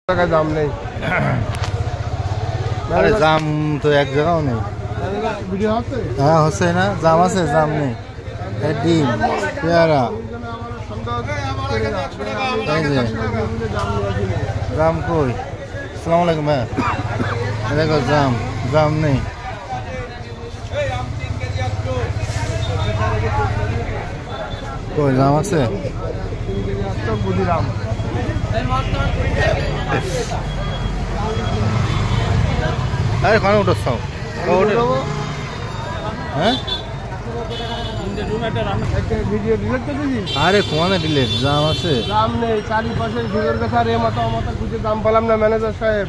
টাকা দাম নেই। আরে জাম তো এক জায়গাও নেই। ভিডিও হচ্ছে? হ্যাঁ হচ্ছে না, জাম আছে, জাম নেই। এই ডিম, পেয়ারা, এই যে জাম কই? আসসালামু আলাইকুম ভাই। দেখো জাম, জাম নেই। কই জাম আছে? বুঝিলাম। আরে খানা উঠছ হ্যাঁ? ভিডিও ডিলেট করে দিবি? আরে কোনে ডিলেট, জাম আছে। দাম নেই, চারিপাশে ঝুলের কথা রে মাথা মাথা খুঁজে দাম পেলাম না ম্যানেজার সাহেব,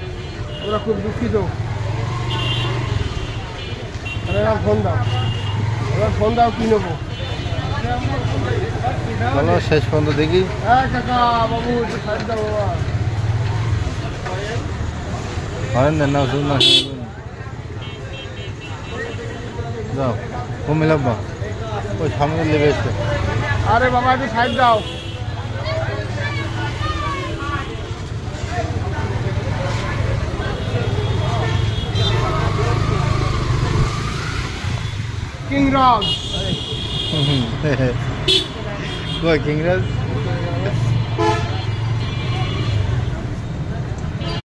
ওরা খুব দুঃখিত। এবার ফোন দাও, এবার ফোন দাও, কি নেবো বলো শেষ পর্যন্ত দেখি। হ্যাঁ কাকা বাবু একটু সাইড দাও বাবা। হরেন দেন না, শুধু না যাও কুমিল্লাব্বা ওই সামনে লেগে এসছে। আরে বাবা একটু সাইড দাও। কিংরাজ কই কিংরাজ?